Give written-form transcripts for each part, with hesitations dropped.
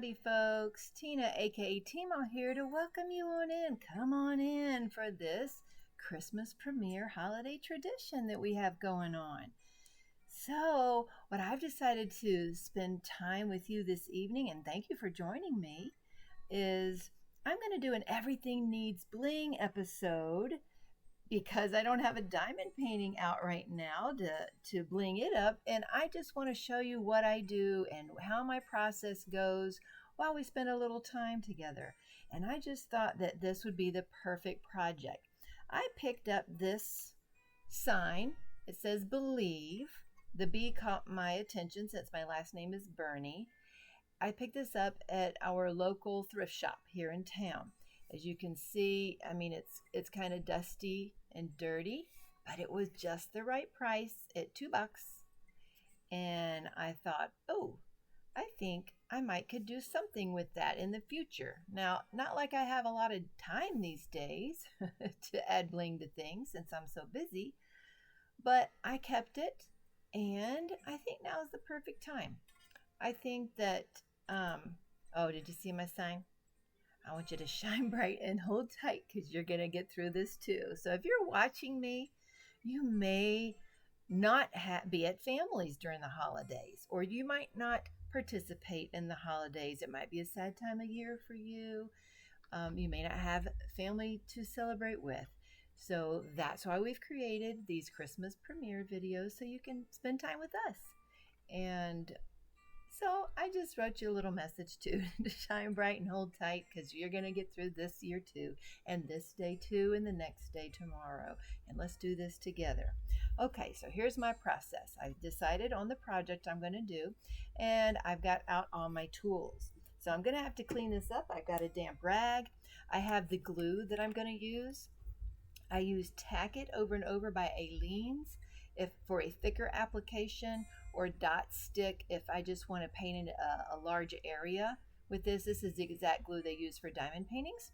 Howdy folks, Tina aka Teemaw here to welcome you on in. Come on in for this Christmas premiere holiday tradition that we have going on. So what I've decided to spend time with you this evening, and thank you for joining me, is I'm going to do an Everything Needs Bling episode because I don't have a diamond painting out right now to bling it up. And I just want to show you what I do and how my process goes while we spend a little time together. And I just thought that this would be the perfect project. I picked up this sign. It says Believe. The B caught my attention since my last name is Bernie. I picked this up at our local thrift shop here in town. As you can see, I mean, it's kind of dusty and dirty, but it was just the right price at $2. And I thought, oh, I think I might could do something with that in the future. Now, not like I have a lot of time these days to add bling to things since I'm so busy, but I kept it, and I think now is the perfect time. I think that, oh, did you see my sign? I want you to shine bright and hold tight because you're going to get through this too. So if you're watching me, you may not be at families during the holidays, or you might not participate in the holidays. It might be a sad time of year for you. You may not have family to celebrate with. So that's why we've created these Christmas premiere videos so you can spend time with us. And so I just wrote you a little message too to shine bright and hold tight because you're going to get through this year too, and this day too, and the next day tomorrow. And let's do this together. Okay, so here's my process. I've decided on the project I'm going to do, and I've got out all my tools. So I'm going to have to clean this up. I've got a damp rag. I have the glue that I'm going to use. I use Tack It Over and Over by Aleene's for a thicker application, or Dot Stick if I just want to paint in a large area with this. This is the exact glue they use for diamond paintings,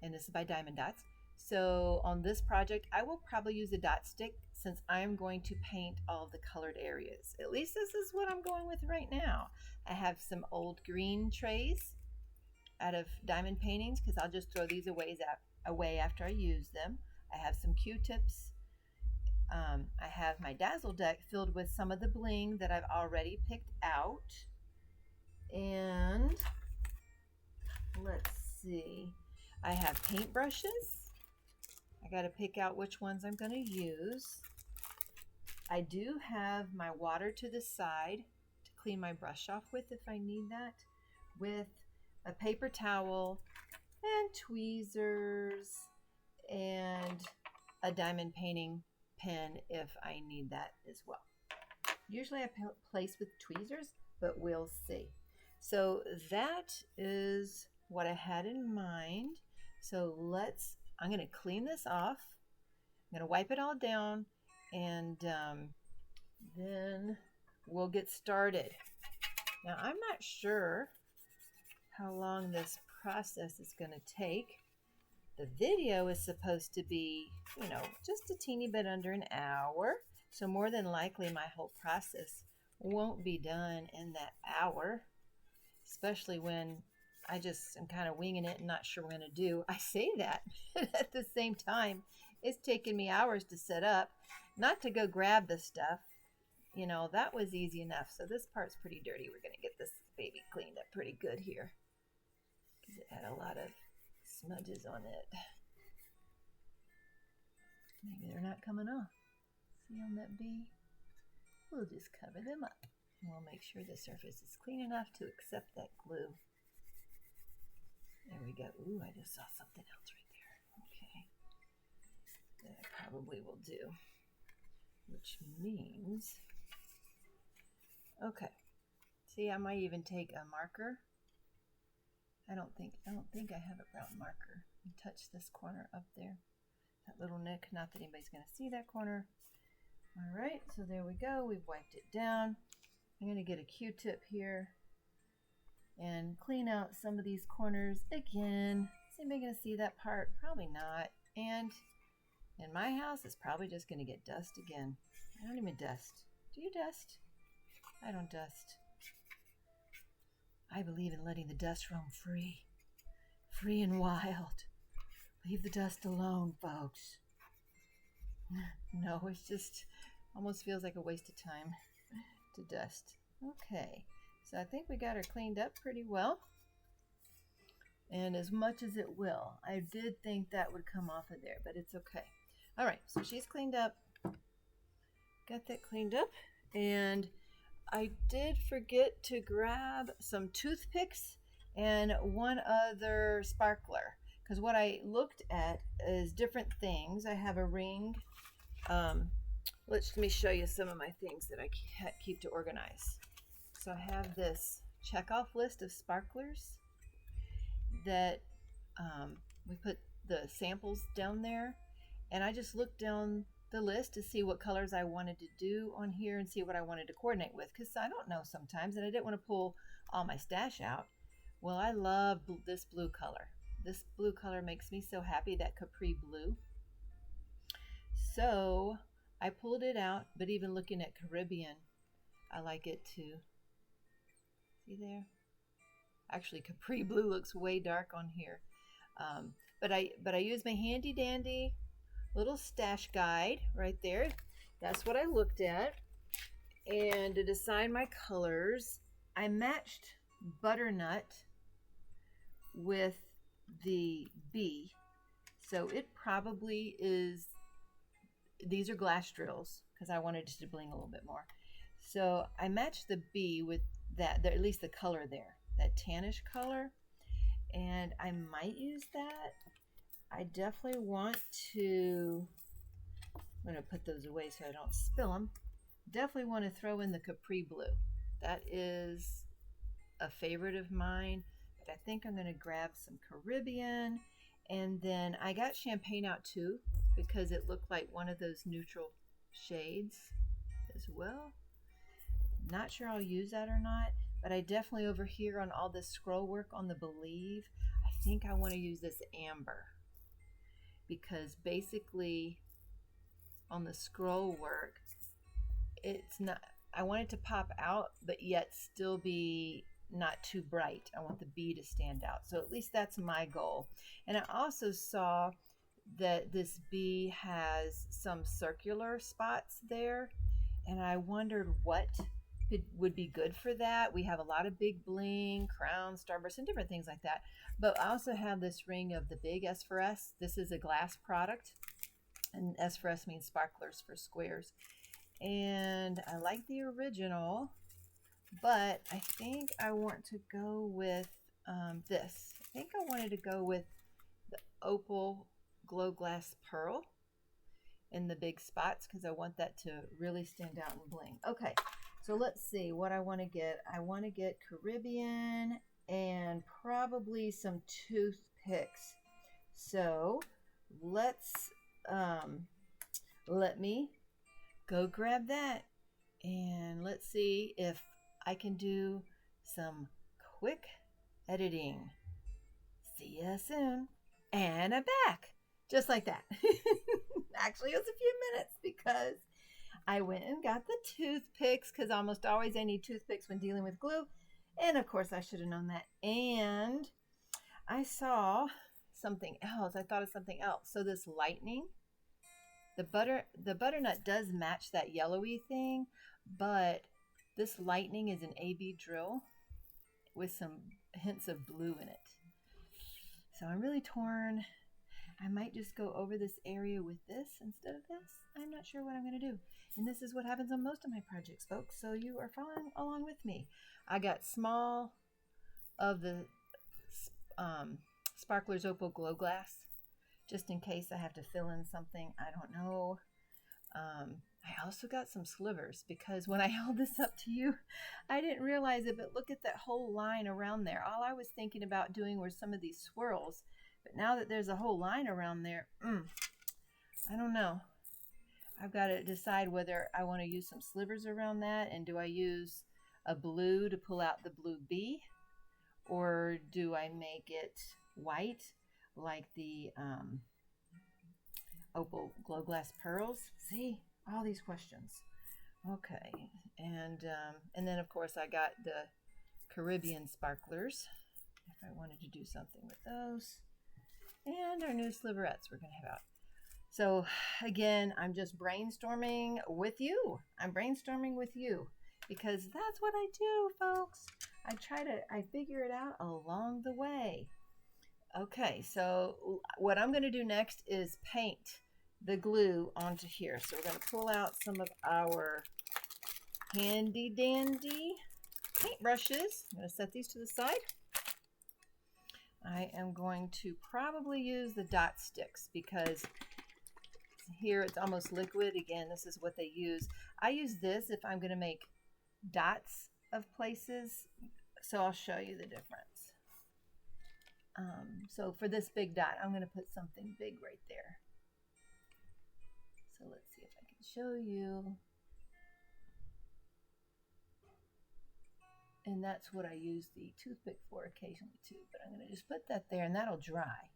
and this is by Diamond Dots. So on this project, I will probably use a Dot Stick since I'm going to paint all of the colored areas. At least this is what I'm going with right now. I have some old green trays out of diamond paintings because I'll just throw these away after I use them. I have some Q-tips. I have my Dazzle deck filled with some of the bling that I've already picked out. And let's see. I have paintbrushes. I got to pick out which ones I'm going to use. I do have my water to the side to clean my brush off with if I need that, with a paper towel and tweezers and a diamond painting pen if I need that as well. Usually I place with tweezers, but we'll see. So that is what I had in mind. So I'm going to clean this off. I'm going to wipe it all down, and then we'll get started. Now I'm not sure how long this process is going to take. The video is supposed to be, just a teeny bit under an hour. So more than likely my whole process won't be done in that hour, especially when I just am kind of winging it and not sure what I'm going to do. I say that, but at the same time, it's taken me hours to set up, not to go grab the stuff. That was easy enough. So this part's pretty dirty. We're going to get this baby cleaned up pretty good here because it had a lot of smudges on it. Maybe they're not coming off. See on that B? We'll just cover them up. And we'll make sure the surface is clean enough to accept that glue. There we go. Ooh, I just saw something else right there. Okay. That probably will do. Which means, okay. See, I might even take a marker. I don't think I have a brown marker. And touch this corner up there. That little nick. Not that anybody's going to see that corner. All right, so there we go. We've wiped it down. I'm going to get a Q-tip here and clean out some of these corners again. Is anybody going to see that part? Probably not. And in my house, it's probably just going to get dust again. I don't even dust. Do you dust? I don't dust. I believe in letting the dust roam free. Free and wild. Leave the dust alone, folks. No, it's just almost feels like a waste of time to dust. Okay, so I think we got her cleaned up pretty well. And as much as it will, I did think that would come off of there, but it's okay. All right, so she's cleaned up. Got that cleaned up. And I did forget to grab some toothpicks and one other sparkler. Because what I looked at is different things. I have a ring. Let me show you some of my things that I keep to organize. So I have this checkoff list of sparklers that we put the samples down there, and I just looked down the list to see what colors I wanted to do on here and see what I wanted to coordinate with, because I don't know sometimes, and I didn't want to pull all my stash out. Well, I love this blue color. This blue color makes me so happy, that capri blue. So I pulled it out, but even looking at Caribbean, I like it too. See there? Actually, capri blue looks way dark on here. But I use my handy dandy little stash guide right there. That's what I looked at. And to decide my colors, I matched butternut with the bee. So it probably is, these are glass drills because I wanted it to bling a little bit more. So I matched the bee with that, at least the color there, that tannish color. And I might use that. I definitely want to, I'm going to put those away so I don't spill them. Definitely want to throw in the capri blue. That is a favorite of mine, but I think I'm going to grab some Caribbean. And then I got champagne out too, because it looked like one of those neutral shades as well. Not sure I'll use that or not, but I definitely, over here on all this scroll work on the Believe, I think I want to use this amber, because basically on the scroll work, it's not, I want it to pop out, but yet still be not too bright. I want the bee to stand out. So at least that's my goal. And I also saw that this bee has some circular spots there, and I wondered what would be good for that. We have a lot of big bling, crowns, starbursts, and different things like that. But I also have this ring of the big S for S. This is a glass product, and S for S means sparklers for squares. And I like the original, but I think I want to go with this. I think I wanted to go with the opal glow glass pearl in the big spots, because I want that to really stand out and bling. Okay, so let's see what I want to get. I want to get Caribbean and probably some toothpicks. So let's let me go grab that, and let's see if I can do some quick editing. See ya soon. And I'm back. Just like that. Actually, it was a few minutes because I went and got the toothpicks, because almost always I need toothpicks when dealing with glue. And of course I should have known that. And I saw something else. I thought of something else. So this lightning, the butternut does match that yellowy thing, but this lightning is an AB drill with some hints of blue in it. So I'm really torn. I might just go over this area with this instead of this. I'm not sure what I'm going to do. And this is what happens on most of my projects, folks. So you are following along with me. I got small of the Sparklers Opal Glow Glass, just in case I have to fill in something. I don't know. I also got some slivers, because when I held this up to you, I didn't realize it, but look at that whole line around there. All I was thinking about doing were some of these swirls, but now that there's a whole line around there, I don't know. I've got to decide whether I want to use some slivers around that, and do I use a blue to pull out the blue bee, or do I make it white like the opal glow glass pearls? See, all these questions. Okay, and then of course I got the Caribbean sparklers, if I wanted to do something with those. And our new sliverettes we're going to have out. So again, I'm just brainstorming with you. I'm brainstorming with you because that's what I do, folks. I figure it out along the way. Okay, so what I'm going to do next is paint the glue onto here. So we're going to pull out some of our handy dandy paint brushes. I'm going to set these to the side. I am going to probably use the dot sticks because here it's almost liquid. Again, this is what they use. I use this if I'm going to make dots of places. So I'll show you the difference. So for this big dot, I'm going to put something big right there. So let's see if I can show you. And that's what I use the toothpick for occasionally too. But I'm going to just put that there and that'll dry.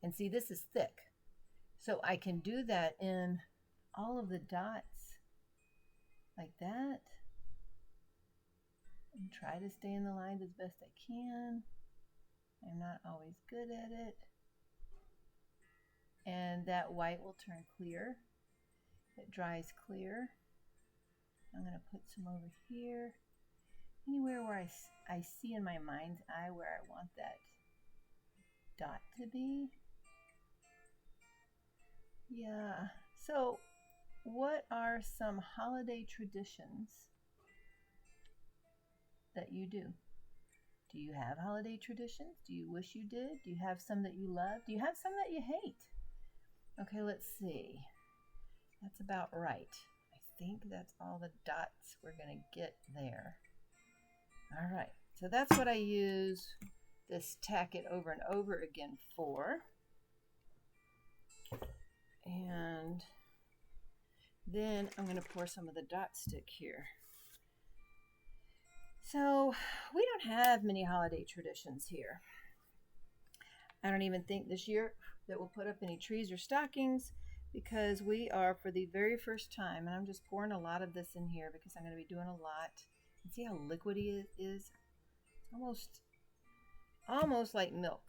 And see, this is thick. So I can do that in all of the dots like that. And try to stay in the lines as best I can. I'm not always good at it. And that white will turn clear. It dries clear. I'm going to put some over here. Anywhere where I see in my mind's eye where I want that dot to be. Yeah. So what are some holiday traditions that you do? Do you have holiday traditions? Do you wish you did? Do you have some that you love? Do you have some that you hate? Okay, let's see. That's about right. I think that's all the dots we're going to get there. All right, so that's what I use this tack it over and over again for. And then I'm going to pour some of the dot stick here. So we don't have many holiday traditions here. I don't even think this year that we'll put up any trees or stockings because we are, for the very first time, and I'm just pouring a lot of this in here because I'm going to be doing a lot. And see how liquidy it is? It's almost like milk,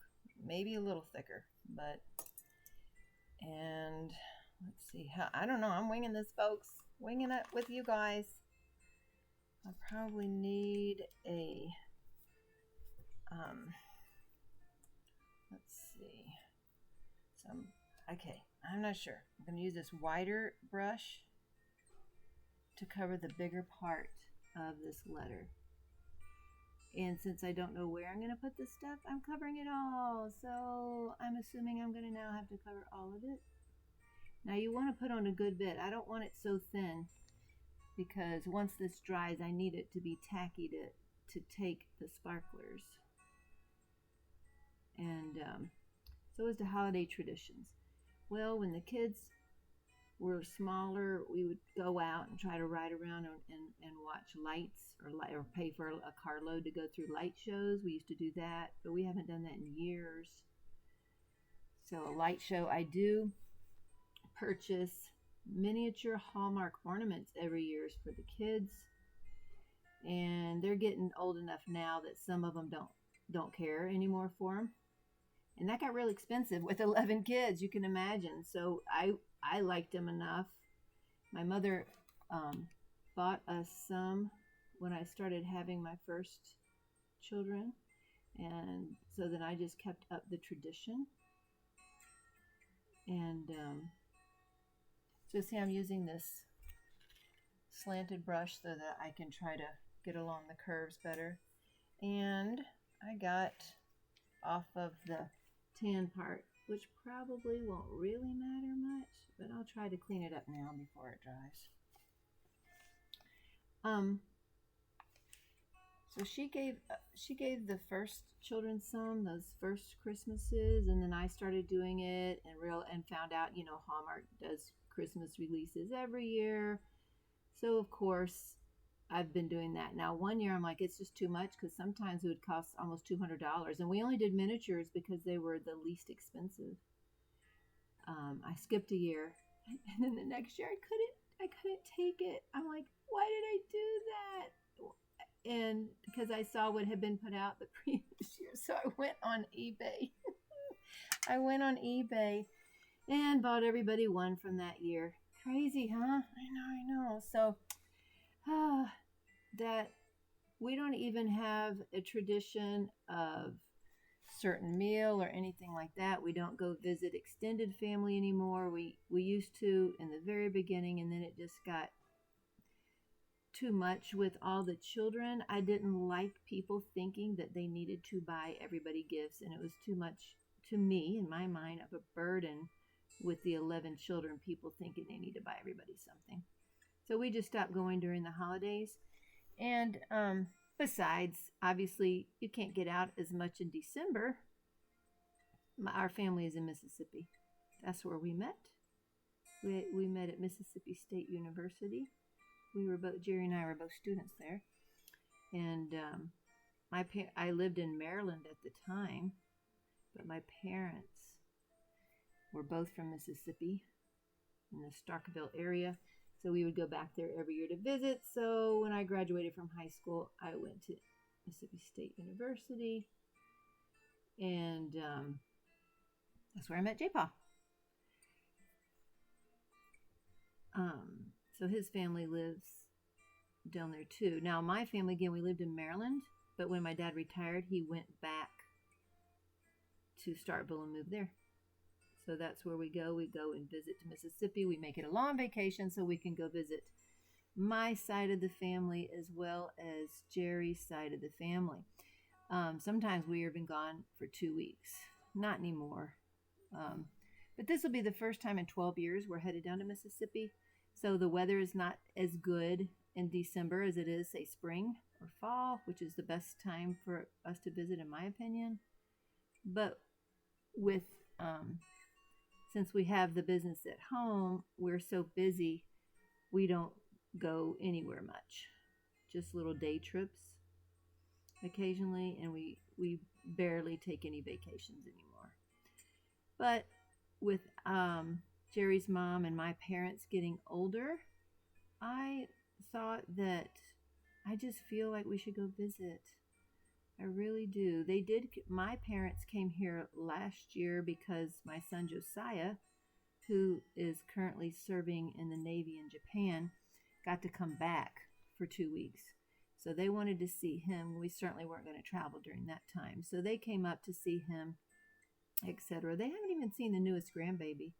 maybe a little thicker, but, and let's see how, I don't know, I'm winging this, folks, winging it with you guys. I'll probably need a, let's see, okay, I'm not sure. I'm going to use this wider brush to cover the bigger part of this letter. And since I don't know where I'm going to put this stuff, I'm covering it all. So I'm assuming I'm going to now have to cover all of it. Now you want to put on a good bit. I don't want it so thin because once this dries, I need it to be tacky to take the sparklers. And so is the holiday traditions. Well, when the kids were smaller, we would go out and try to ride around and watch lights or pay for a carload to go through light shows. We used to do that, but we haven't done that in years. So a light show, I do purchase miniature Hallmark ornaments every year for the kids. And they're getting old enough now that some of them don't care anymore for them. And that got real expensive with 11 kids, you can imagine. So I liked them enough. My mother bought us some when I started having my first children. And so then I just kept up the tradition. And so see, I'm using this slanted brush so that I can try to get along the curves better. And I got off of the tan part, which probably won't really matter much, but I'll try to clean it up now before it dries. So she gave the first children some, those first Christmases, and then I started doing it and found out, Hallmark does Christmas releases every year. So of course I've been doing that. Now one year I'm like, it's just too much because sometimes it would cost almost $200, and we only did miniatures because they were the least expensive. I skipped a year, and then the next year I couldn't take it. I'm like, why did I do that? and because I saw what had been put out the previous year, so I went on eBay. I went on eBay and bought everybody one from that year. Crazy, huh? I know. So, that we don't even have a tradition of certain meal or anything like that. We don't go visit extended family anymore. We used to in the very beginning, and then it just got too much with all the children. I didn't like people thinking that they needed to buy everybody gifts, and it was too much to me in my mind of a burden with the 11 children, people thinking they need to buy everybody something. So we just stopped going during the holidays. And besides, obviously, you can't get out as much in December. Our family is in Mississippi. That's where we met. We met at Mississippi State University. Jerry and I were both students there. And I lived in Maryland at the time, but my parents were both from Mississippi in the Starkville area. So we would go back there every year to visit. So when I graduated from high school, I went to Mississippi State University. And that's where I met J-Paw. So his family lives down there too. Now my family, again, we lived in Maryland. But when my dad retired, he went back to Starkville and moved there. So that's where we go. We go and visit to Mississippi. We make it a long vacation so we can go visit my side of the family as well as Jerry's side of the family. Sometimes we have been gone for 2 weeks. Not anymore. But this will be the first time in 12 years we're headed down to Mississippi. So the weather is not as good in December as it is, say, spring or fall, which is the best time for us to visit, in my opinion. But with since we have the business at home, we're so busy, we don't go anywhere much. Just little day trips occasionally, and we barely take any vacations anymore. But with Jerry's mom and my parents getting older, I thought that I just feel like we should go visit. I really do. My parents came here last year because my son Josiah, who is currently serving in the Navy in Japan, got to come back for 2 weeks. So they wanted to see him. We certainly weren't going to travel during that time. So they came up to see him, etc. They haven't even seen the newest grandbaby.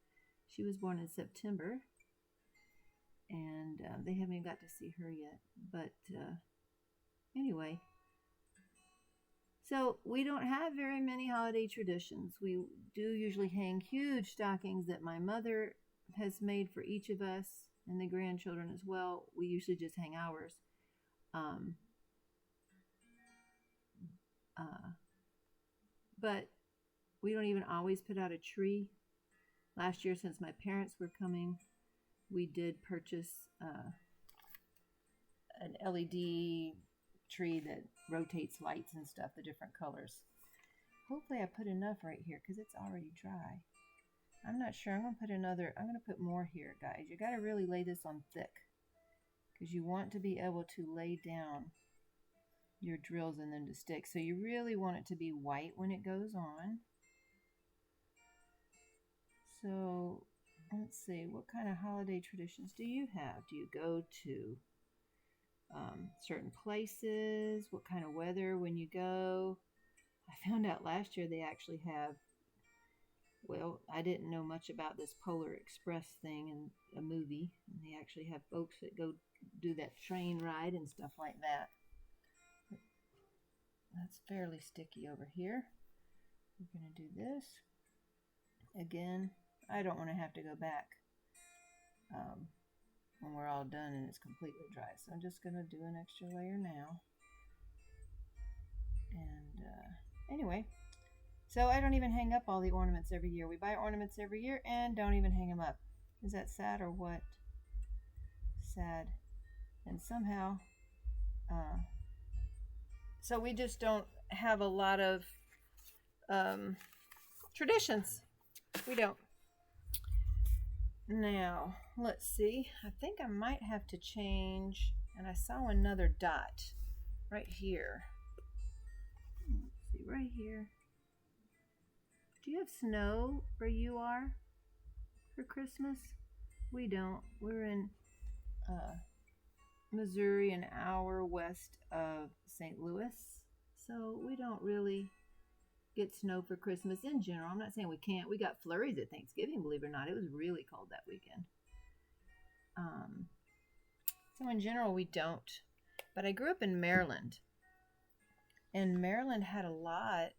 She was born in September. And they haven't even got to see her yet. But anyway. So we don't have very many holiday traditions. We do usually hang huge stockings that my mother has made for each of us and the grandchildren as well. We usually just hang ours. But we don't even always put out a tree. Last year, since my parents were coming, we did purchase an LED tree that rotates lights and stuff, the different colors. Hopefully I put enough right here because it's already dry. I'm not sure. I'm going to put more here, guys. You got to really lay this on thick because you want to be able to lay down your drills and them to stick. So you really want it to be white when it goes on. So let's see, what kind of holiday traditions do you have? Do you go to certain places? What kind of weather when you go? I found out last year they actually have, well, I didn't know much about this Polar Express thing in a movie. And they actually have folks that go do that train ride and stuff like that. That's fairly sticky over here. We're going to do this. Again, I don't want to have to go back when we're all done and it's completely dry. So I'm just going to do an extra layer now. And anyway, so I don't even hang up all the ornaments every year. We buy ornaments every year and don't even hang them up. Is that sad or what? Sad. And somehow, so we just don't have a lot of traditions. We don't. Now, let's see. I think I might have to change, and I saw another dot. right here. Let's see, right here. Do you have snow where you are for Christmas? We don't. We're in Missouri, an hour west of St. Louis. So we don't really get snow for Christmas in general. I'm not saying we can't. We got flurries at Thanksgiving, believe it or not. It was really cold that weekend. So in general, we don't. But I grew up in Maryland, and Maryland had a lot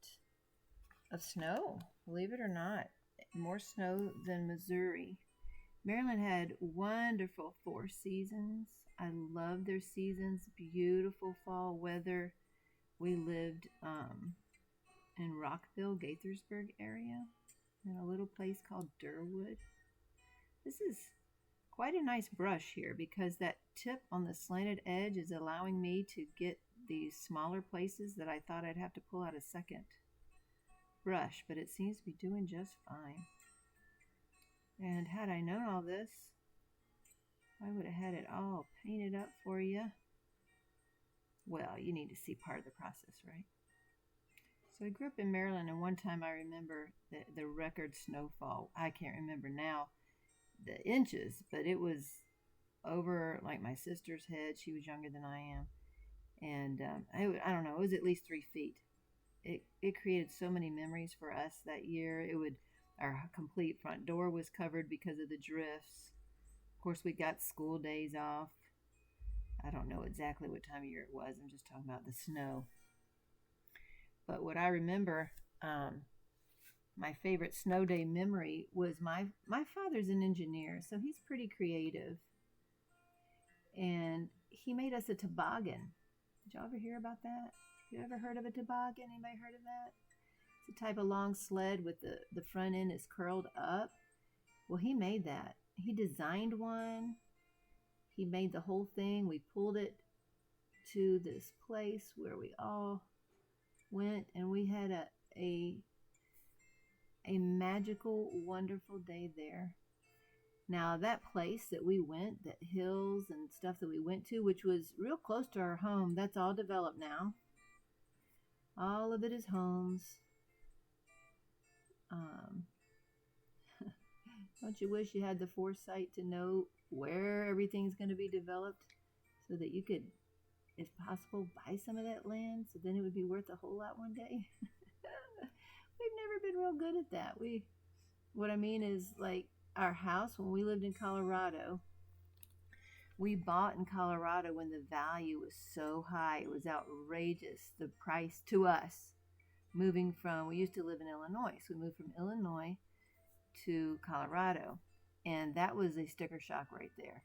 of snow, believe it or not. More snow than Missouri. Maryland had wonderful 4 seasons. I loved their seasons. Beautiful fall weather. We lived in Rockville, Gaithersburg area, in a little place called Durwood. This is quite a nice brush here because that tip on the slanted edge is allowing me to get these smaller places that I thought I'd have to pull out a second brush, but it seems to be doing just fine. And had I known all this, I would have had it all painted up for you. Well, you need to see part of the process, right? So I grew up in Maryland, and one time I remember the record snowfall. I can't remember now the inches, but it was over like my sister's head. She was younger than I am. And I don't know, it was at least 3 feet. It created so many memories for us that year. Our complete front door was covered because of the drifts. Of course, we got school days off. I don't know exactly what time of year it was. I'm just talking about the snow. But what I remember, my favorite snow day memory was my father's an engineer, so he's pretty creative. And he made us a toboggan. Did y'all ever hear about that? You ever heard of a toboggan? Anybody heard of that? It's a type of long sled with the front end is curled up. Well, he made that. He designed one. He made the whole thing. We pulled it to this place where we all went, and we had a magical, wonderful day there. Now, that place that we went, that hills and stuff that we went to, which was real close to our home, that's all developed now. All of it is homes. Don't you wish you had the foresight to know where everything's going to be developed so that you could, if possible, buy some of that land so then it would be worth a whole lot one day? We've never been real good at that. What I mean is, like, our house, when we lived in Colorado, we bought in Colorado when the value was so high. It was outrageous, the price to us. We used to live in Illinois, so we moved from Illinois to Colorado, and that was a sticker shock right there.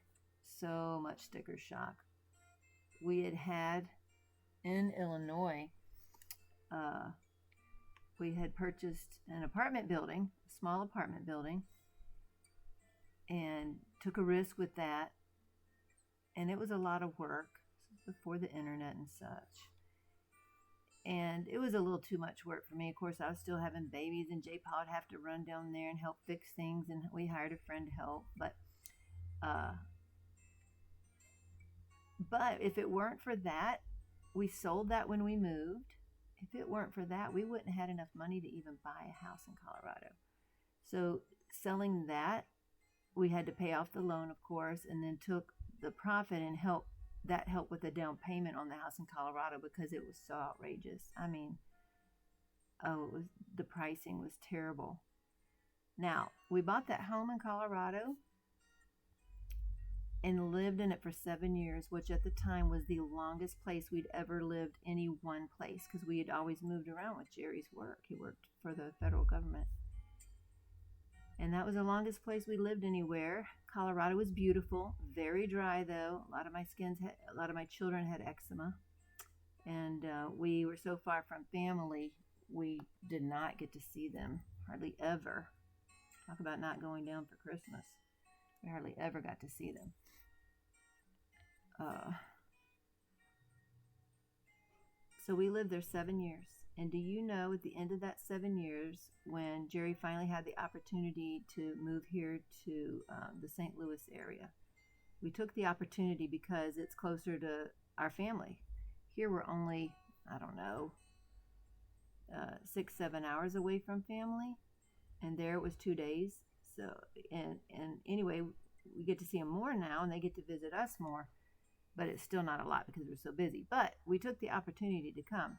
So much sticker shock. We had in Illinois, we had purchased an apartment building, a small apartment building, and took a risk with that, and it was a lot of work before the internet and such. And it was a little too much work for me. Of course, I was still having babies, and J-Pa would have to run down there and help fix things, and we hired a friend to help. But if it weren't for that, we sold that when we moved. If it weren't for that, we wouldn't have had enough money to even buy a house in Colorado. So selling that, we had to pay off the loan, of course, and then took the profit and help with the down payment on the house in Colorado because it was so outrageous. I mean, the pricing was terrible. Now, we bought that home in Colorado and lived in it for 7 years, which at the time was the longest place we'd ever lived any one place because we had always moved around with Jerry's work. He worked for the federal government. And that was the longest place we lived anywhere. Colorado was beautiful, very dry though. A lot of my children had eczema, and we were so far from family, we did not get to see them hardly ever. Talk about not going down for Christmas. We hardly ever got to see them. So we lived there 7 years. And do you know, at the end of that 7 years, when Jerry finally had the opportunity to move here to the St. Louis area, we took the opportunity because it's closer to our family. here we're only, I don't know, 6-7 hours away from family, and there it was 2 days. So and anyway, we get to see them more now, and they get to visit us more, but it's still not a lot because we're so busy. But we took the opportunity to come.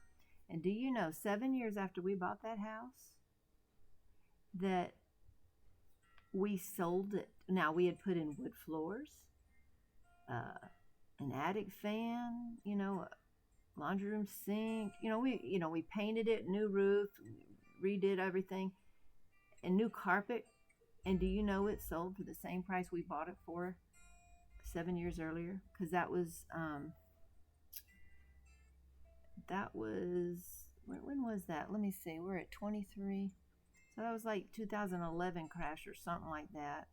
And do you know, 7 years after we bought that house, that we sold it. Now, we had put in wood floors, an attic fan, a laundry room sink. We painted it, new roof, redid everything, and new carpet. And do you know it sold for the same price we bought it for 7 years earlier? Because that was when was that? Let me see. We're at 23. So that was like 2011 crash or something like that.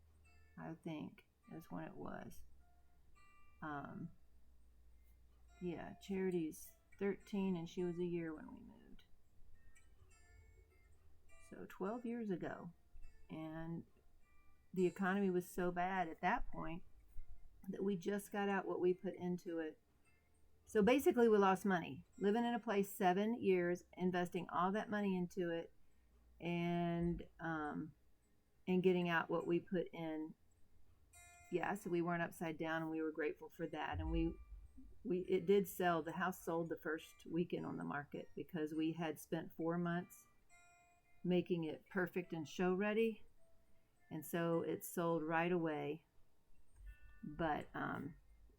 I think that's when it was. Yeah, Charity's 13 and she was a year when we moved. So 12 years ago. And the economy was so bad at that point that we just got out what we put into it. So basically we lost money. Living in a place 7 years, investing all that money into it, and getting out what we put in. Yeah, so we weren't upside down, and we were grateful for that. And it did sell. The house sold the first weekend on the market because we had spent 4 months making it perfect and show ready, and so it sold right away. But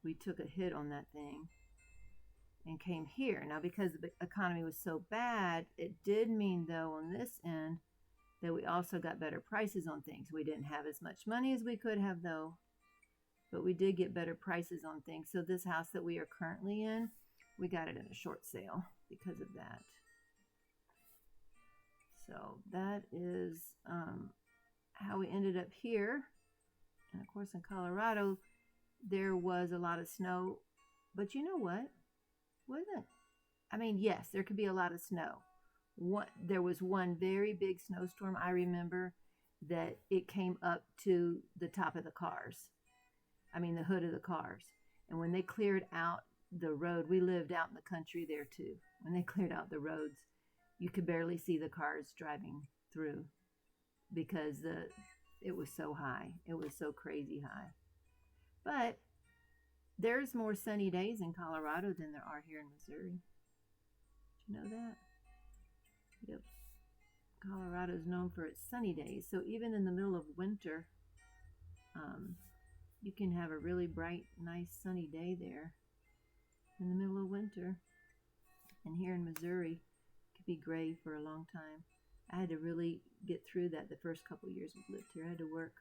we took a hit on that thing and came here. Now, because the economy was so bad, it did mean, though, on this end, that we also got better prices on things. We didn't have as much money as we could have, though, but we did get better prices on things. So this house that we are currently in, we got it in a short sale because of that. So that is how we ended up here. And of course, in Colorado, there was a lot of snow. But you know what? Yes, there could be a lot of snow. There was one very big snowstorm, I remember, that it came up to the top of the cars. The hood of the cars. And when they cleared out the road, we lived out in the country there too. When they cleared out the roads, you could barely see the cars driving through because it was so high. It was so crazy high. But there's more sunny days in Colorado than there are here in Missouri. Did you know that? Yep. Colorado is known for its sunny days. So even in the middle of winter, you can have a really bright, nice sunny day there in the middle of winter. And here in Missouri, it could be gray for a long time. I had to really get through that the first couple of years we lived here. I had to work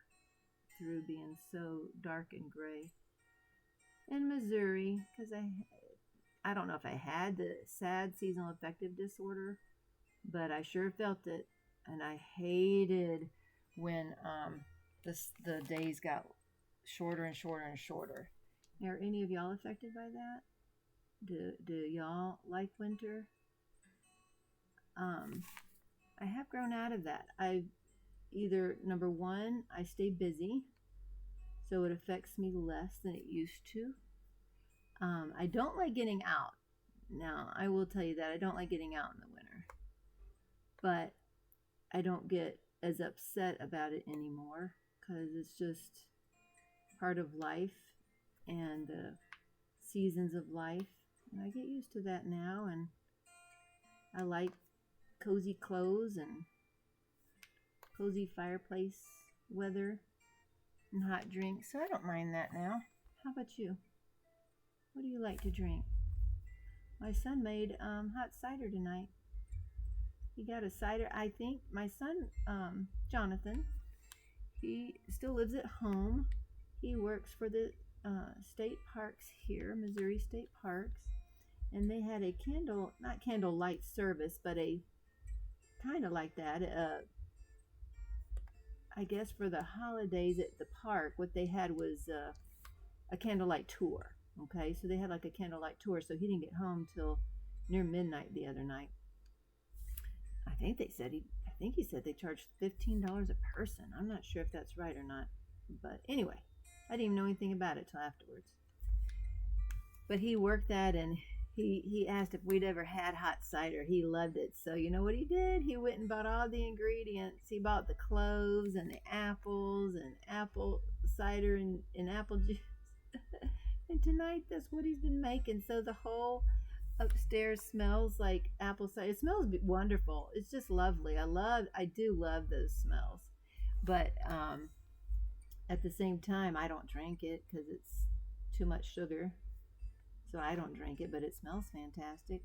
through being so dark and gray. In Missouri, because I don't know if I had the sad seasonal affective disorder, but I sure felt it, and I hated when the days got shorter and shorter and shorter. Are any of y'all affected by that? Do y'all like winter? I have grown out of that. I've either, number one, I stay busy, so it affects me less than it used to. I don't like getting out. Now, I will tell you that I don't like getting out in the winter, but I don't get as upset about it anymore because it's just part of life and the seasons of life. And I get used to that now, and I like cozy clothes and cozy fireplace weather and hot drinks, so I don't mind that now. How about you? What do you like to drink? My son made hot cider tonight. He got a cider. I think my son, Jonathan, he still lives at home. He works for the state parks here, Missouri State Parks, and they had a not candlelight service, but a kind of like that. I guess for the holidays at the park, what they had was a candlelight tour. Okay, so they had like a candlelight tour, so he didn't get home till near midnight the other night. I think he said they charged $15 a person. I'm not sure if that's right or not, but anyway, I didn't even know anything about it till afterwards. But he worked that, and he asked if we'd ever had hot cider. He loved it. So you know what he did? He went and bought all the ingredients. He bought the cloves and the apples and apple cider and apple juice. And tonight that's what he's been making. So the whole upstairs smells like apple cider. It smells wonderful. It's just lovely. I do love those smells. But at the same time, I don't drink it because it's too much sugar. So I don't drink it, but it smells fantastic.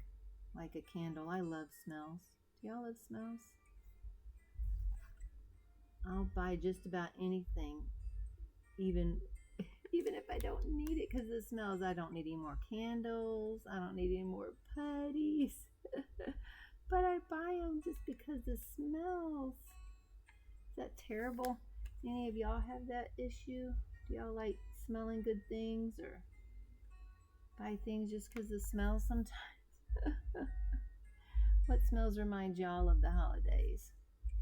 Like a candle. I love smells. Do y'all love smells? I'll buy just about anything, even if I don't need it because of the smells. I don't need any more candles. I don't need any more putties. But I buy them just because the smells. Is that terrible? Any of y'all have that issue? Do y'all like smelling good things or buy things just because of the smell sometimes? What smells remind y'all of the holidays?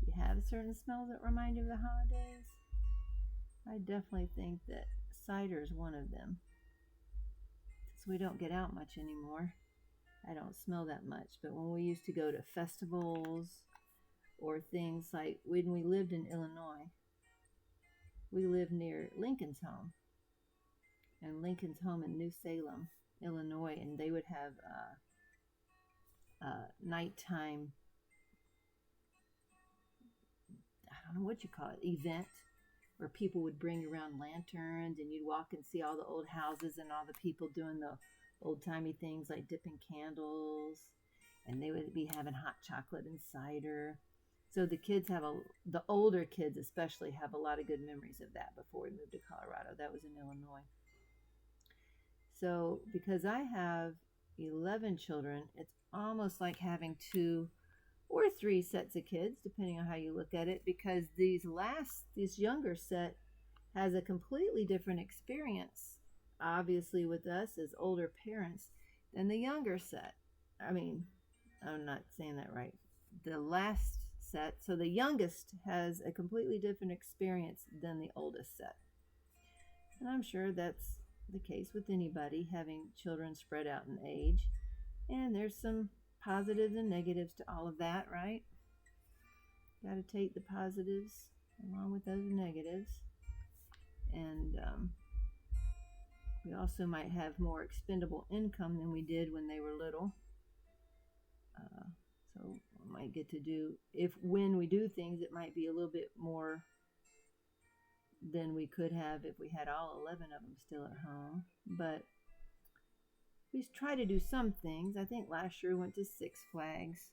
Do you have certain smells that remind you of the holidays? I definitely think that cider is one of them. Since we don't get out much anymore, I don't smell that much. But when we used to go to festivals or things like when we lived in Illinois, we lived near Lincoln's home. And Lincoln's home in New Salem, Illinois, and they would have nighttime, I don't know what you call it, event where people would bring around lanterns and you'd walk and see all the old houses and all the people doing the old-timey things like dipping candles, and they would be having hot chocolate and cider. So the kids the older kids especially have a lot of good memories of that before we moved to Colorado. That was in Illinois. So because I have 11 children, it's almost like having 2 or 3 sets of kids, depending on how you look at it, because this younger set has a completely different experience, obviously with us as older parents, than the younger set. I mean, I'm not saying that right. The last set, so the youngest has a completely different experience than the oldest set. And I'm sure that's the case with anybody having children spread out in age. And there's some positives and negatives to all of that, right? Got to take the positives along with those negatives. And we also might have more expendable income than we did when they were little. So we might get to do, when we do things, it might be a little bit more than we could have if we had all 11 of them still at home. But we try to do some things. I think last year we went to Six Flags,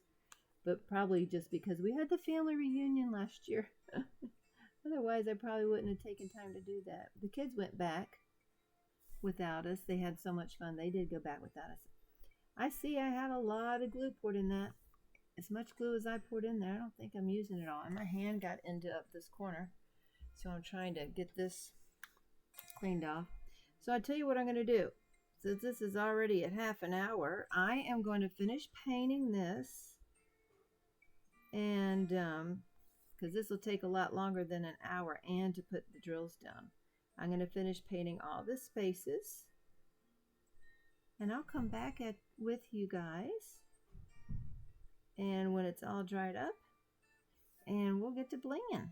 but probably just because we had the family reunion last year. Otherwise, I probably wouldn't have taken time to do that. The kids went back without us. They had so much fun. They did go back without us. I see I have a lot of glue poured in that. As much glue as I poured in there, I don't think I'm using it all. And my hand got into up this corner. So I'm trying to get this cleaned off. So I tell you what I'm going to do. Since this is already at half an hour, I am going to finish painting this. And because this will take a lot longer than an hour and to put the drills down. I'm going to finish painting all the spaces. And I'll come back with you guys. And when it's all dried up, and we'll get to blinging.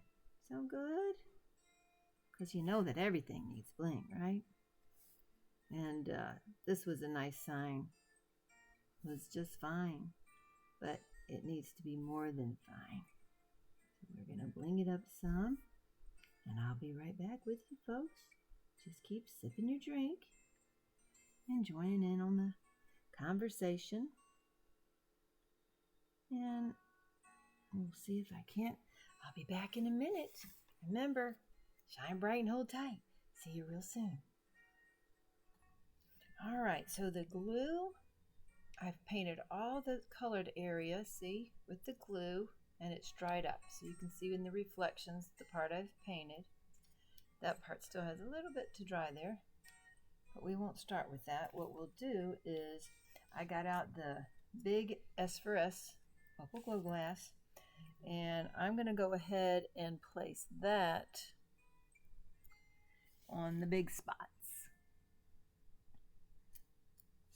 Sound good? Because you know that everything needs bling, right? And this was a nice sign. It was just fine. But it needs to be more than fine. So we're going to bling it up some. And I'll be right back with you folks. Just keep sipping your drink and joining in on the conversation. And we'll see if I can't. I'll be back in a minute. Remember, shine bright and hold tight. See you real soon. All right, so the glue, I've painted all the colored area, see, with the glue, and it's dried up. So you can see in the reflections the part I've painted. That part still has a little bit to dry there, but we won't start with that. What we'll do is I got out the big S for S opal glow glass, and I'm going to go ahead and place that on the big spots.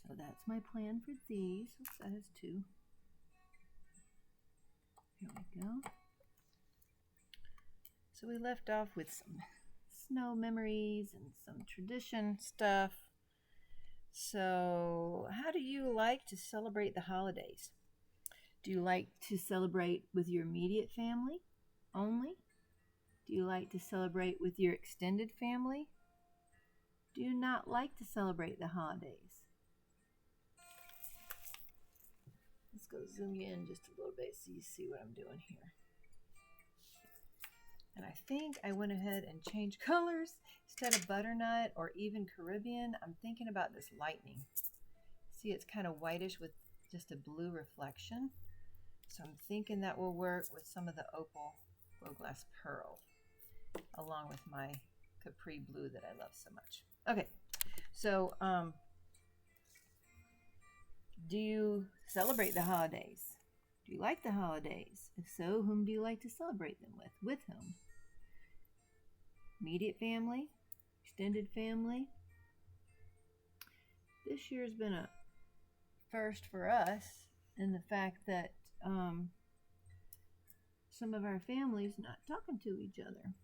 So that's my plan for these. Oops, that has two. Here we go. So we left off with some snow memories and some tradition stuff. So how do you like to celebrate the holidays? Do you like to celebrate with your immediate family only? Do you like to celebrate with your extended family? Do you not like to celebrate the holidays? Let's go zoom in just a little bit so you see what I'm doing here. And I think I went ahead and changed colors. Instead of butternut or even Caribbean, I'm thinking about this lightning. See, it's kind of whitish with just a blue reflection. So I'm thinking that will work with some of the opal glow glass pearl, along with my capri blue that I love so much. Okay, so do you celebrate the holidays? Do you like the holidays? If so, whom do you like to celebrate them with? With whom? Immediate family? Extended family? This year's been a first for us in the fact that some of our families not talking to each other.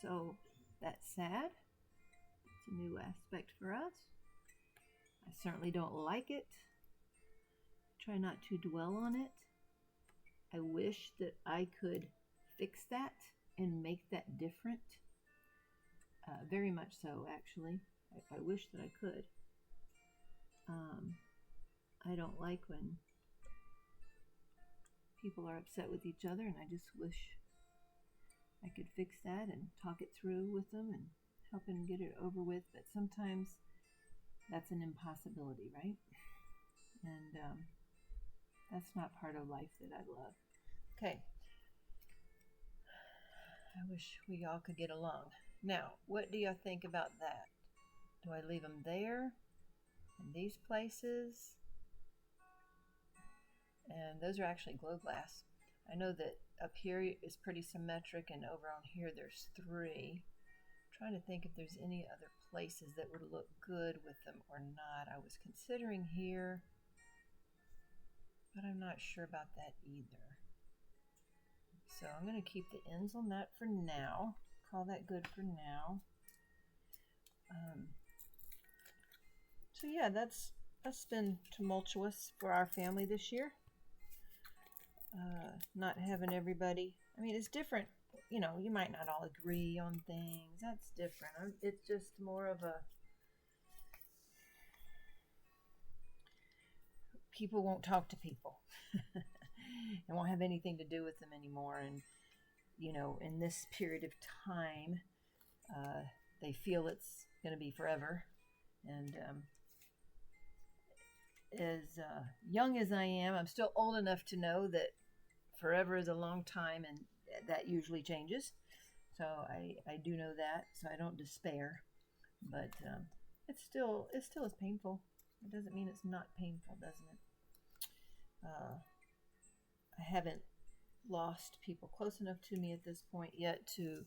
So that's sad. It's a new aspect for us. I certainly don't like it. Try not to dwell on it. I wish that I could fix that and make that different. Very much so, actually. I wish that I could. I don't like when people are upset with each other, and I just wish I could fix that and talk it through with them and help them get it over with. But sometimes that's an impossibility, right? And that's not part of life that I love. Okay. I wish we all could get along. Now, what do you think about that? Do I leave them there in these places? And those are actually glow glass. I know that up here is pretty symmetric, and over on here there's 3. I'm trying to think if there's any other places that would look good with them or not. I was considering here, but I'm not sure about that either. So I'm going to keep the ends on that for now. Call that good for now. So yeah, that's been tumultuous for our family this year. Not having everybody. I mean, it's different. You know, you might not all agree on things. That's different. It's just more of a people won't talk to people and won't have anything to do with them anymore. And, you know, in this period of time, they feel it's going to be forever. And as young as I am, I'm still old enough to know that forever is a long time, and that usually changes. So I do know that, so I don't despair. But it still is painful. It doesn't mean it's not painful, doesn't it? I haven't lost people close enough to me at this point yet to,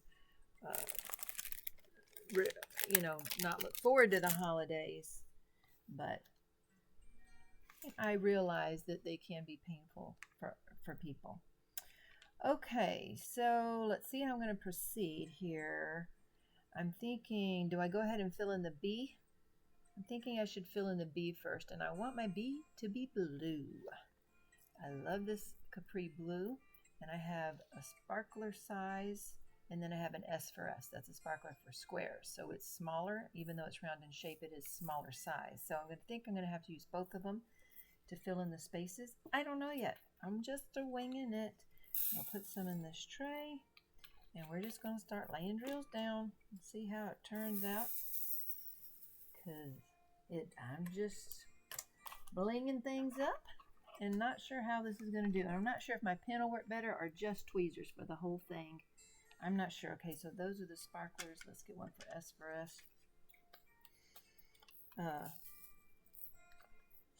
not look forward to the holidays. But I realize that they can be painful for people. Okay, so let's see how I'm going to proceed here. I'm thinking, do I go ahead and fill in the B? I'm thinking I should fill in the B first, and I want my B to be blue. I love this capri blue, and I have a sparkler size, and then I have an S for S. That's a sparkler for squares. So it's smaller, even though it's round in shape, it is smaller size. So I'm going to have to use both of them to fill in the spaces. I don't know yet. I'm just winging it. I'll put some in this tray, and we're just going to start laying drills down and see how it turns out. Because I'm just blinging things up and not sure how this is going to do. And I'm not sure if my pen will work better or just tweezers for the whole thing. I'm not sure. Okay, so those are the sparklers. Let's get one for S for S.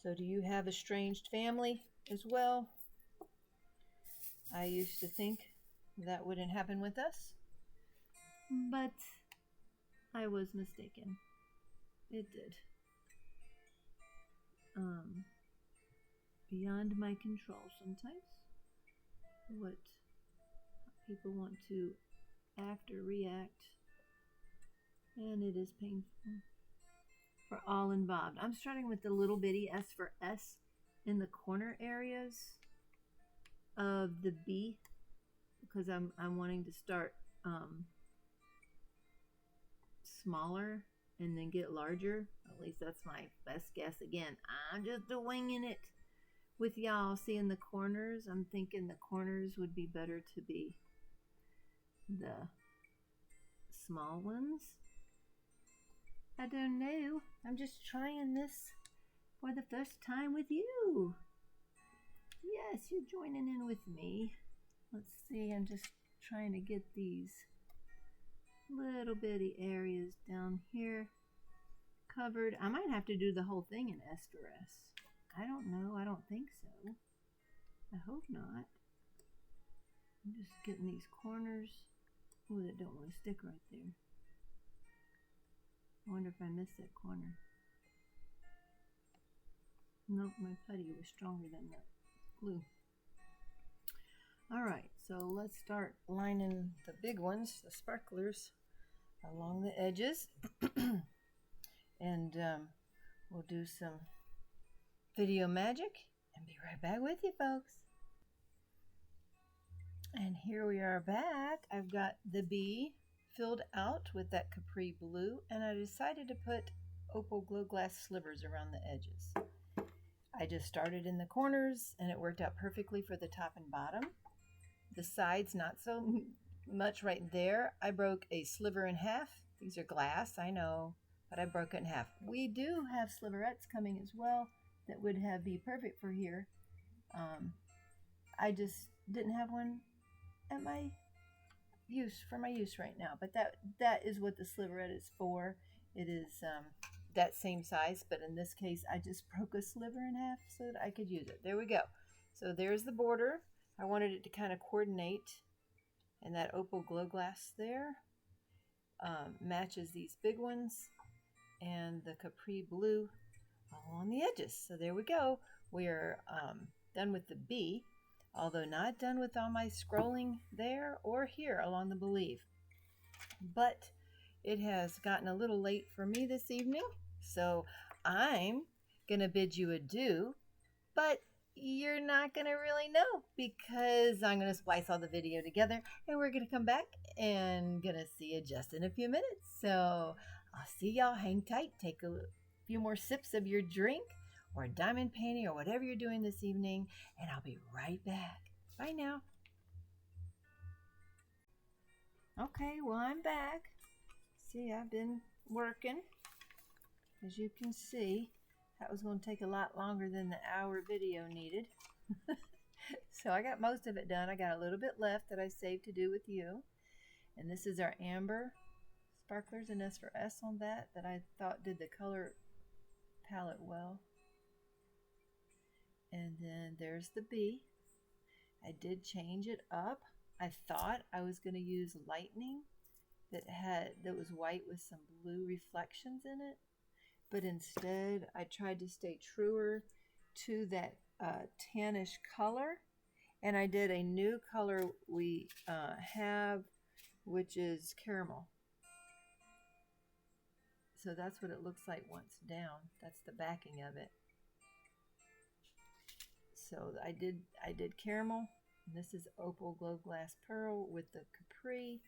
So do you have estranged family as well? I used to think that wouldn't happen with us, but I was mistaken. It did. beyond my control sometimes. What people want to act or react, and it is painful for all involved. I'm starting with the little bitty S for S in the corner areas of the B because I'm wanting to start smaller and then get larger. At least that's my best guess. Again, I'm just winging it with y'all. Seeing the corners, I'm thinking the corners would be better to be the small ones. I don't know. I'm just trying this for the first time with you. Yes, you're joining in with me. Let's see, I'm just trying to get these little bitty areas down here covered. I might have to do the whole thing in S. I don't know. I don't think so. I hope not. I'm just getting these corners. Oh, that don't want to stick right there. I wonder if I missed that corner. Nope, my putty was stronger than that glue. Alright, so let's start lining the big ones, the sparklers, along the edges. And we'll do some video magic and be right back with you, folks. And here we are back. I've got the B filled out with that capri blue, and I decided to put opal glow glass slivers around the edges. I just started in the corners and it worked out perfectly for the top and bottom. The sides, not so much right there. I broke a sliver in half. These are glass, I know, but I broke it in half. We do have sliverettes coming as well that would be perfect for here. I just didn't have one at my use right now, but that is what the sliverette is for. It is that same size, but in this case I just broke a sliver in half so that I could use it. There we go. So there's the border. I wanted it to kind of coordinate, and that opal glow glass there matches these big ones and the capri blue along the edges. So there we go. We're done with the B, although not done with all my scrolling there or here along the believe. But it has gotten a little late for me this evening, so I'm going to bid you adieu, but you're not going to really know because I'm going to splice all the video together and we're going to come back and going to see you just in a few minutes. So I'll see y'all. Hang tight. Take a few more sips of your drink or diamond painting or whatever you're doing this evening, and I'll be right back. Bye now. Okay, well, I'm back. See, I've been working. As you can see, that was going to take a lot longer than the hour video needed. So I got most of it done. I got a little bit left that I saved to do with you. And this is our amber sparklers, and S for S on that I thought did the color palette well. And then there's the B. I did change it up. I thought I was going to use lightning that was white with some blue reflections in it, but instead I tried to stay truer to that tannish color, and I did a new color we have, which is caramel. So that's what it looks like once down. That's the backing of it. So I did caramel. And this is opal glow glass pearl with the capri,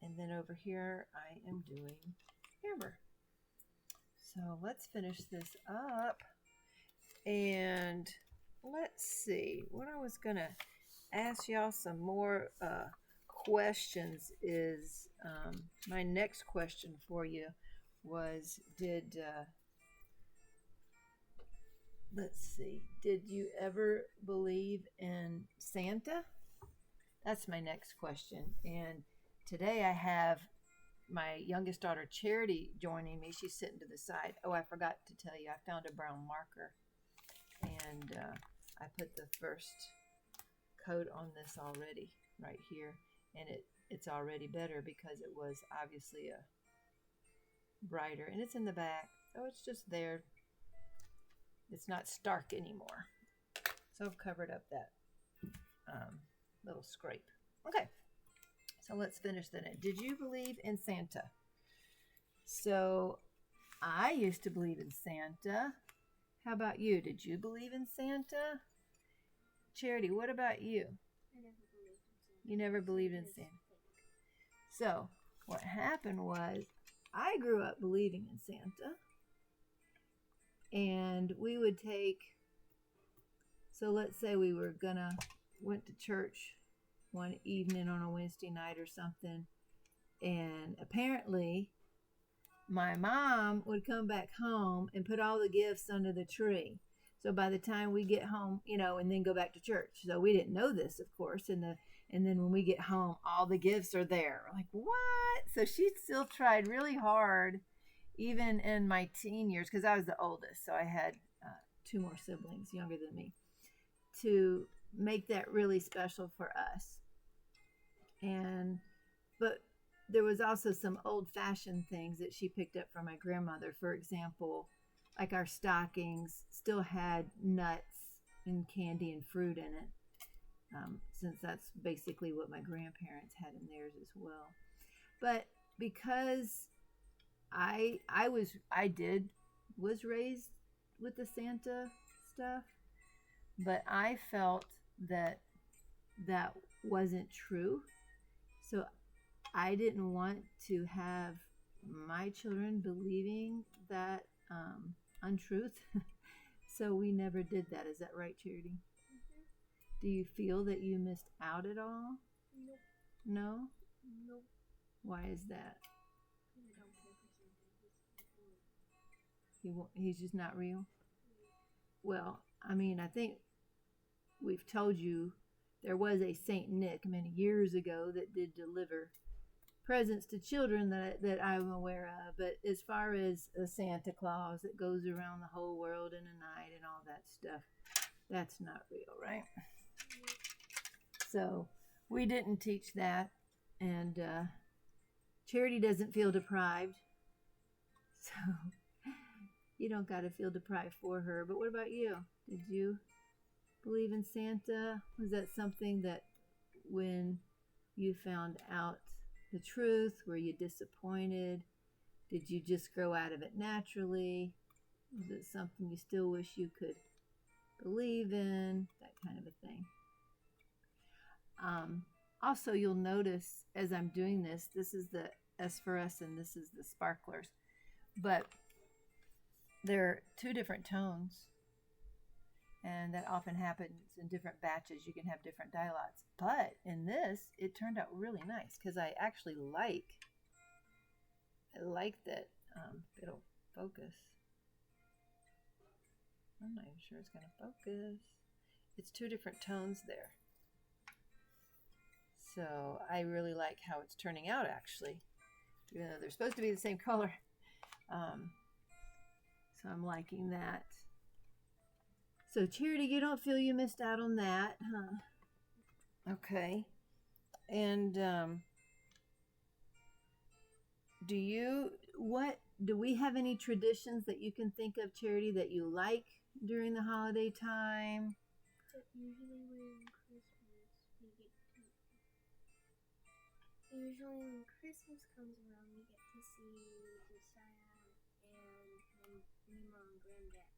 and then over here I am doing amber. So let's finish this up, and let's see what I was gonna ask y'all some more questions is my next question for you was let's see, did you ever believe in Santa? That's my next question. And today I have my youngest daughter Charity joining me. She's sitting to the side. Oh, I forgot to tell you, I found a brown marker, and I put the first coat on this already right here, and it's already better because it was obviously a brighter, and it's in the back, so it's just there it's not stark anymore. So I've covered up that little scrape. Okay, so let's finish the knit. Did you believe in Santa? So I used to believe in Santa. How about you? Did you believe in Santa? Charity, what about you? I never believed in Santa. You never believed in Santa. So what happened was I grew up believing in Santa. And we would take, so let's say we went to church one evening on a Wednesday night or something. And apparently my mom would come back home and put all the gifts under the tree. So by the time we get home, and then go back to church. So we didn't know this, of course. And then when we get home, all the gifts are there. We're like, what? So she still tried really hard, even in my teen years, because I was the oldest. So I had 2 more siblings younger than me, to make that really special for us. But there was also some old-fashioned things that she picked up from my grandmother. For example, like our stockings still had nuts and candy and fruit in it, since that's basically what my grandparents had in theirs as well. But because I was raised with the Santa stuff, but I felt that wasn't true. So I didn't want to have my children believing that untruth. So we never did that. Is that right, Charity? Mm-hmm. Do you feel that you missed out at all? Nope. No? Nope. Why is that? I don't care for Santa. He's just not real? Well, I mean, I think we've told you there was a Saint Nick many years ago that did deliver presents to children that I'm aware of. But as far as a Santa Claus that goes around the whole world in a night and all that stuff, that's not real, right? So we didn't teach that. And Charity doesn't feel deprived. So you don't got to feel deprived for her. But what about you? Did you believe in Santa? Was that something that when you found out the truth, were you disappointed? Did you just grow out of it naturally? Was it something you still wish you could believe in? That kind of a thing. Also, you'll notice as I'm doing this is the S for S and this is the sparklers. But they're 2 different tones. And that often happens in different batches. You can have different dye lots. But in this, it turned out really nice because I actually like that it'll focus. I'm not even sure it's going to focus. It's 2 different tones there. So I really like how it's turning out, actually, even though they're supposed to be the same color. So I'm liking that. So Charity, you don't feel you missed out on that, huh? Okay. And do we have any traditions that you can think of, Charity, that you like during the holiday time? Usually when Christmas comes around, we get to see Josiah and Teemaw and Granddad.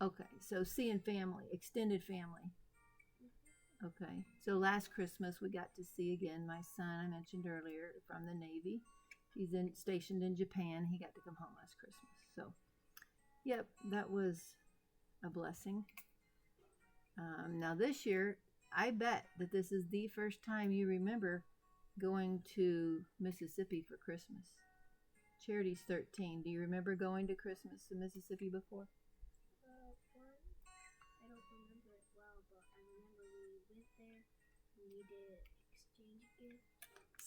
Okay, so seeing family, extended family. Okay, so last Christmas we got to see again my son I mentioned earlier from the Navy. He's stationed in Japan. He got to come home last Christmas. So, yep, that was a blessing. Now this year, I bet that this is the first time you remember going to Mississippi for Christmas. Charity's 13. Do you remember going to Christmas in Mississippi before? I don't remember it well, but I remember we went there and we did exchange gifts.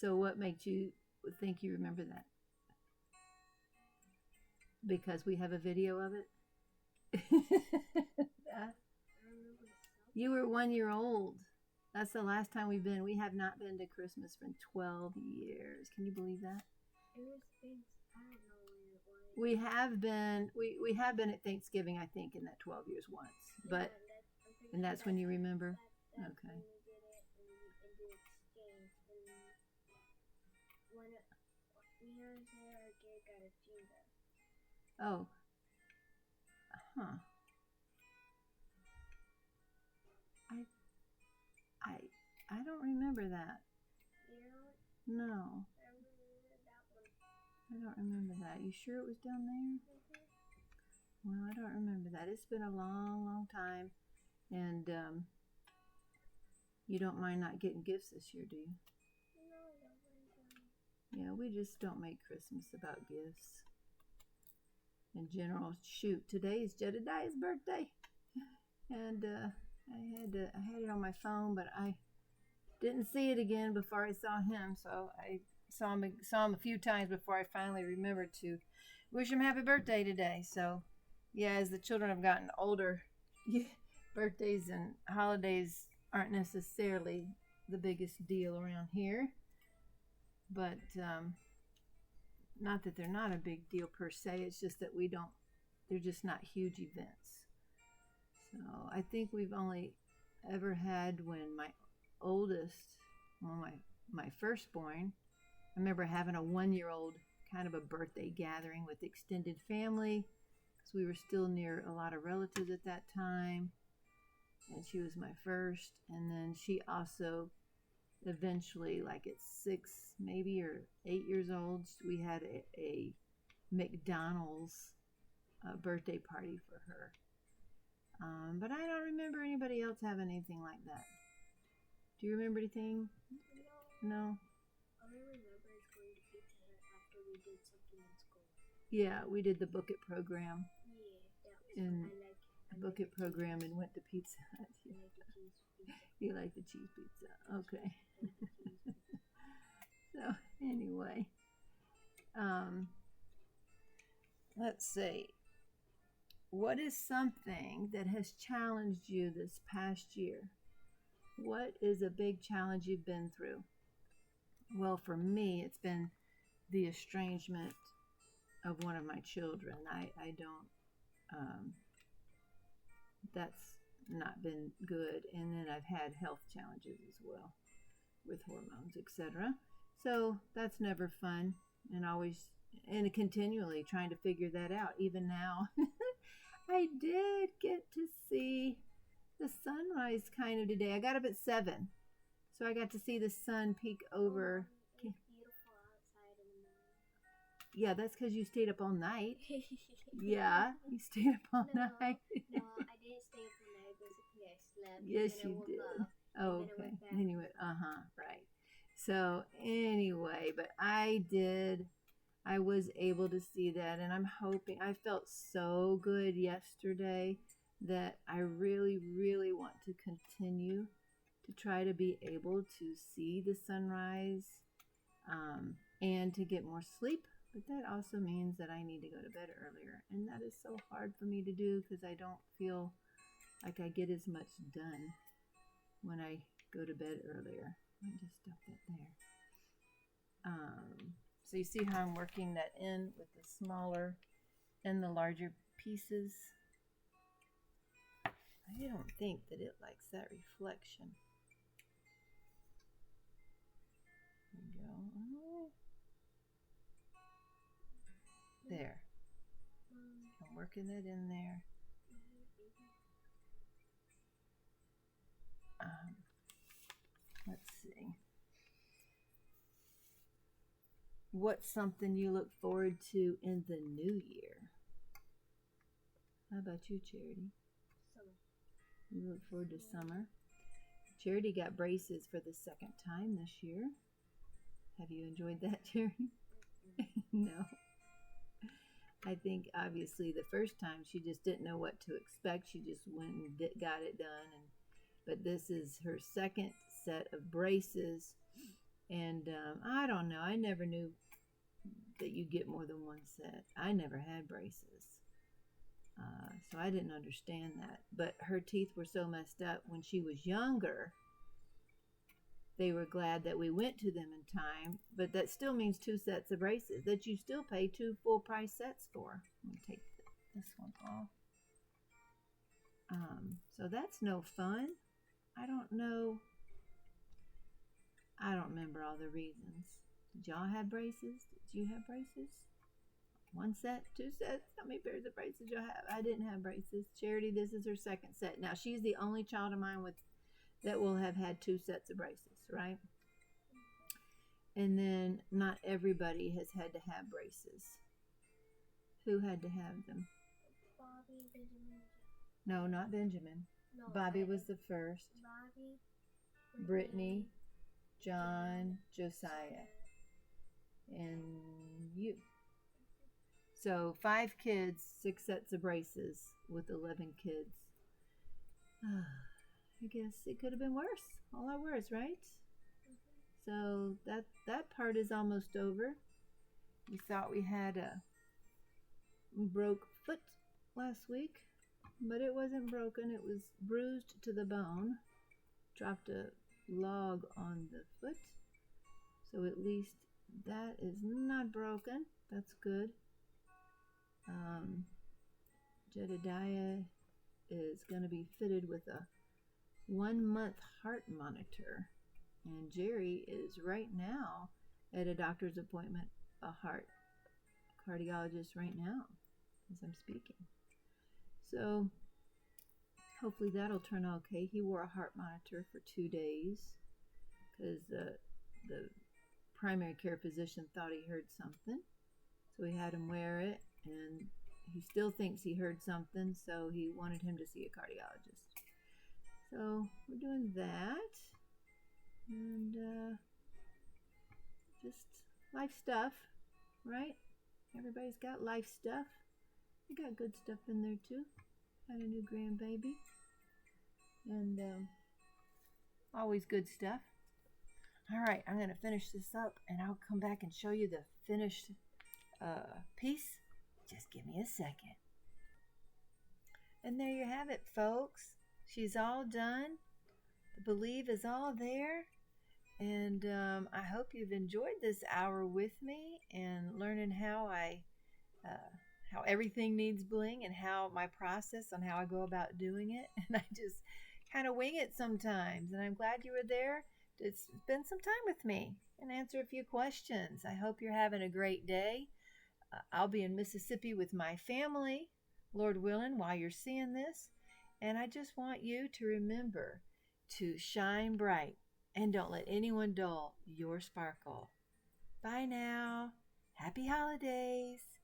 So what makes you think you remember that? Because we have a video of it? You were 1 year old. That's the last time we've been. We have not been to Christmas for 12 years. Can you believe that? It was things, I don't know when it was. We have been we have been at Thanksgiving, I think, in that 12 years once. But and that's when you remember? That's Okay. when we did it, and we did exchange. And when we was there, our kid got a finger. Oh. Huh. I I don't remember that. You know? No. I remember that one. I don't remember that. You sure it was down there? Well, I don't remember that. It's been a long, long time. And you don't mind not getting gifts this year, do you? No, I don't mind them. Yeah, we just don't make Christmas about gifts. In general, shoot, today is Jedediah's birthday. And I had it on my phone, but I didn't see it again before I saw him. So I saw him a few times before I finally remembered to wish him happy birthday today. So yeah, as the children have gotten older, birthdays and holidays aren't necessarily the biggest deal around here. But not that they're not a big deal per se. It's just that they're just not huge events. So I think we've only ever had when my oldest, well, my firstborn, I remember having a 1-year-old kind of a birthday gathering with extended family because we were still near a lot of relatives at that time. And she was my first. And then she also eventually, like at 6, maybe, or 8 years old, we had a McDonald's birthday party for her. But I don't remember anybody else having anything like that. Do you remember anything? No? All I remember is going to Pizza Hut after we did something in school. Yeah, we did the Book It program. Yeah, that was The Book It program and went to Pizza Hut. I like the cheese pizza. You like the cheese pizza. Okay. So, anyway. Let's see. What is something that has challenged you this past year? What is a big challenge you've been through? Well, for me, it's been the estrangement of one of my children. I don't, that's not been good. And then I've had health challenges as well with hormones, etc. So that's never fun, and continually trying to figure that out. Even now, I did get to see the sunrise kind of today. I got up at 7, so I got to see the sun peek over. It's beautiful outside in the morning. Yeah, that's because you stayed up all night. Yeah, you stayed up all night. No, I didn't stay up all night. Basically, I slept. Yes, and you I woke did. Up, Oh, and okay. then Then you went, right. So anyway, but I did. I was able to see that, and I'm hoping. I felt so good yesterday that I really, really want to continue to try to be able to see the sunrise and to get more sleep. But that also means that I need to go to bed earlier, and that is so hard for me to do because I don't feel like I get as much done when I go to bed earlier. I just stuff that there. So you see how I'm working that in with the smaller and the larger pieces. I don't think that it likes that reflection. There we go. There. I'm working it in there. Let's see. What's something you look forward to in the new year? How about you, Charity? Summer. You look forward to summer? Charity got braces for the second time this year. Have you enjoyed that, Charity? No. I think obviously the first time she just didn't know what to expect. She just went and got it done. But this is her second set of braces. And I don't know. I never knew that you get more than one set. I never had braces. So I didn't understand that. But her teeth were so messed up when she was younger they were glad that we went to them in time, but that still means 2 sets of braces that you still pay 2 full price sets for. Let me take this one off. So that's no fun. I don't know. I don't remember all the reasons. Did y'all have braces? Did you have braces? 1 set, 2 sets? How many pairs of braces y'all have? I didn't have braces. Charity, this is her 2nd set. Now, she's the only child of mine that will have had 2 sets of braces, right? And then not everybody has had to have braces. Who had to have them? Bobby, Benjamin. No, not Benjamin. No, Bobby was the first. Bobby, Brittany, John, Josiah, and you. So 5 kids, 6 sets of braces with 11 kids. I guess it could have been worse. A lot worse, right? So that part is almost over. We thought we had a broke foot last week, but it wasn't broken. It was bruised to the bone. Dropped a log on the foot. So at least that is not broken. That's good. Jedediah is going to be fitted with a 1-month heart monitor. And Jerry is right now at a doctor's appointment, a heart cardiologist right now as I'm speaking. So hopefully that'll turn out okay. He wore a heart monitor for 2 days because the primary care physician thought he heard something. So we had him wear it, and he still thinks he heard something, so he wanted him to see a cardiologist. So we're doing that, and just life stuff, right? Everybody's got life stuff. We got good stuff in there too. Had a new grandbaby, and always good stuff. All right, I'm going to finish this up, and I'll come back and show you the finished piece. Just give me a second. And there you have it, folks. She's all done. The Believe is all there. And I hope you've enjoyed this hour with me and learning how how everything needs bling and how my process on how I go about doing it. And I just kind of wing it sometimes. And I'm glad you were there to spend some time with me and answer a few questions. I hope you're having a great day. I'll be in Mississippi with my family, Lord willing, while you're seeing this. And I just want you to remember to shine bright and don't let anyone dull your sparkle. Bye now. Happy holidays.